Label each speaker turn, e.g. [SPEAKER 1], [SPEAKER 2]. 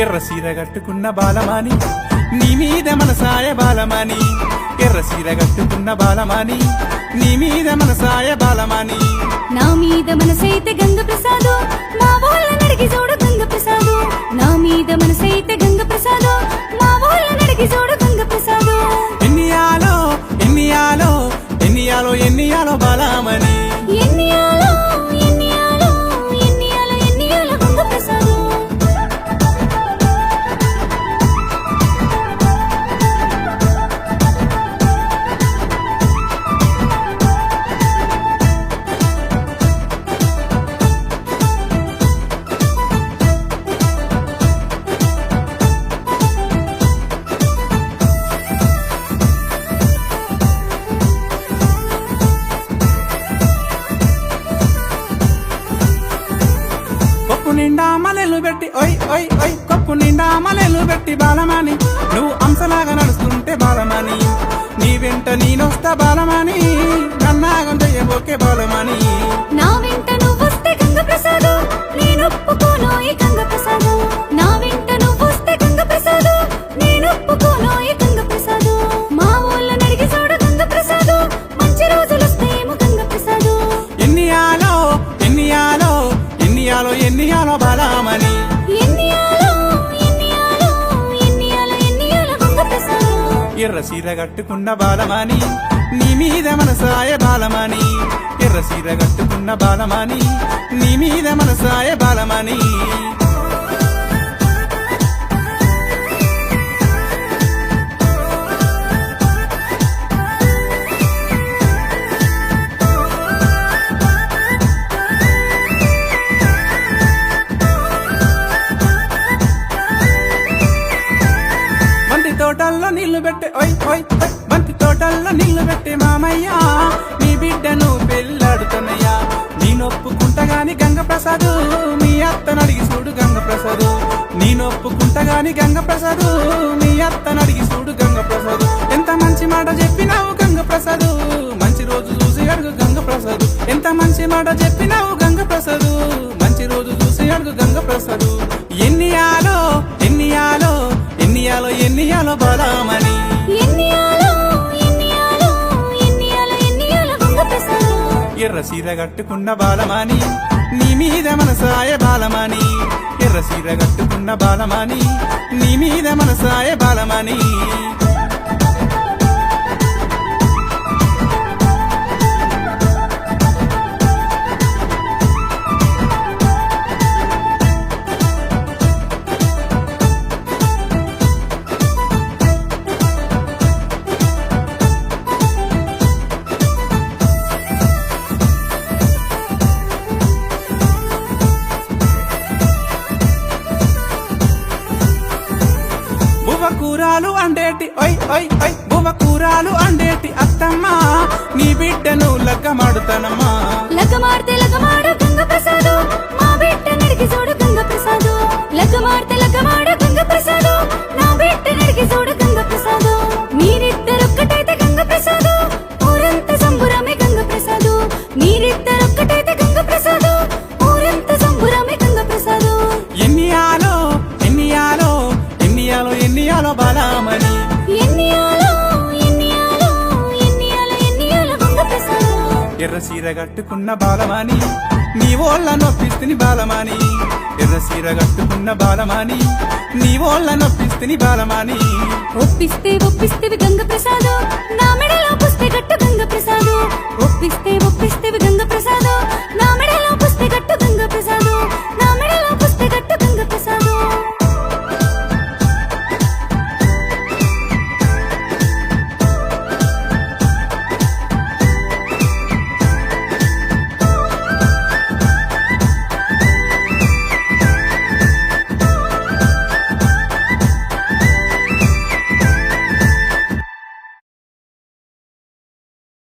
[SPEAKER 1] ఎర్ర సీర కట్టుకున్న బాలమాని నీ మీద మనసాయ బాలమాని ఎర్ర సీర కట్టుకున్న బాలమాని నీ మీద మనసాయ బాలమాని
[SPEAKER 2] నా మీద మనసైతే గంగ ప్రసాదు మా వాళ్ళని అడిగి చూడు గంగ ప్రసాదు నా మీద మనసైతే గంగ ప్రసాదు మా వాళ్ళని అడిగి చూడు గంగ ప్రసాదు
[SPEAKER 1] ఎన్నియాలో ఎన్నియాలో ఎన్నియాలో ఎన్నియాలో బాలమని
[SPEAKER 2] ఎన్నియాలో ఎన్నియాలో ఎన్నియాలో ఎన్నియాలో గంగ ప్రసాదు
[SPEAKER 1] కొప్పు నిండా మలెలు పెట్టి ఓయ్ ఓయ్ ఓయ్ కొప్పు నిండా మలెలు పెట్టి బాలమాని నువ్వు అంశలాగా నడుస్తుంటే బాలమాని నీ వెంట నేనొస్తా బాలమాని నన్నాగం చెయ్యబోకే బాలమాని
[SPEAKER 2] నా వెంట నువ్వొస్తే గంగ ప్రసాదు నేను ఒప్పుకోను ఈ గంగ ప్రసాదు నా వెంట నువ్వొస్తే గంగ ప్రసాదు నేను ఒప్పుకోను ఈ గంగ ప్రసాదు మా ఊళ్ళని అడిగి చూడు గంగ ప్రసాదు మంచి రోజులు వస్తాయేమో గంగ ప్రసాదు
[SPEAKER 1] ఎన్నియాలో ఎన్నియాలో ఎన్నియాలో ఎన్నియాలో బాలమని
[SPEAKER 2] ఎన్నియాలో ఎన్నియాలో ఎన్నియాలో ఎన్నియాలో గంగ ప్రసాదు
[SPEAKER 1] ఎర్ర సీర కట్టుకున్న బాలమాని నీ మీద మనసాయ బాలమాని ఎర్ర సీర కట్టుకున్న బాలమాని నీ మీద మనసాయ బాలమాని బంతి తోటల్లో నీళ్లు పెట్టే ఓయ్ ఓయ్ ఓయ్ బంతి తోటల్లో నీళ్లు పెట్టే మామయ్య నీ బిడ్డను పెళ్ళాడుతున్నయ్యా నేనొప్పుకుంటగాని గంగ ప్రసాదు మీ అత్తను అడిగి చూడు గంగ ప్రసాదు నేనొప్పుకుంటగాని గంగ ప్రసాదు మీ అత్తను అడిగి చూడు గంగ ప్రసాదు ఎంత మంచి మాట చెప్పినావు గంగ ప్రసాదు మంచి రోజు చూసి అడుగు గంగ ప్రసాదు ఎంత మంచి మాట చెప్పినావు గంగ ప్రసాదు మంచి రోజు చూసి అడుగు గంగ ప్రసాదు ఎన్నియాలో ఎన్నియాలో ఎన్నియాలో ఎన్నియాలో బాలమని
[SPEAKER 2] ఎన్నియాలో ఎన్నియాలో ఎన్నియాలో ఎన్నియాలో గంగ ప్రసాదు
[SPEAKER 1] ఎర్ర సీర కట్టుకున్న బాలమాని నీ మీద మనసాయ బాలమాని ఎర్ర సీర కట్టుకున్న బాలమాని నీ మీద మనసాయ బాలమాని బువ్వ కూరాలు అండేటి ఓయ్ ఓయ్ ఓయ్ బువ్వ కూరాలు అండేటి అత్తమ్మ నీ బిడ్డను లగ్గమాడుతానమ్మా
[SPEAKER 2] లగ్గమాడితే లగ్గమాడు గంగ ప్రసాదు మా బిడ్డని అడిగి చూడు గంగ ప్రసాదు లగ్గమాడితే లగ్గమాడు గంగ ప్రసాదు నా బిడ్డని అడిగి చూడు గంగ ప్రసాదు మీరిద్దరొక్కటైతే గంగ ప్రసాదు ఊరంతా సంబురమే గంగ ప్రసాదు మీరిద్దరొక్కటైతే గంగ ప్రసాదు ఊరంతా సంబురమే గంగ ప్రసాదు
[SPEAKER 1] ఎన్నియాలో ఎన్నియాలో ఎన్నియాలో ఎన్నియాలో బాలమని
[SPEAKER 2] ఎన్నియాలో ఎన్నియాలో ఎన్నియాలో ఎన్నియాలో గంగ ప్రసాదు
[SPEAKER 1] ఎర్ర సీర కట్టుకున్న బాలమాని నీ ఓళ్ళ నొప్పిస్తుని బాలమాని ఎర్ర సీర కట్టుకున్న బాలమాని నీ ఓళ్ళ నొప్పిస్తుని బాలమాని
[SPEAKER 2] ఒప్పిస్తే ఒప్పిస్తేవి గంగ ప్రసాదు నా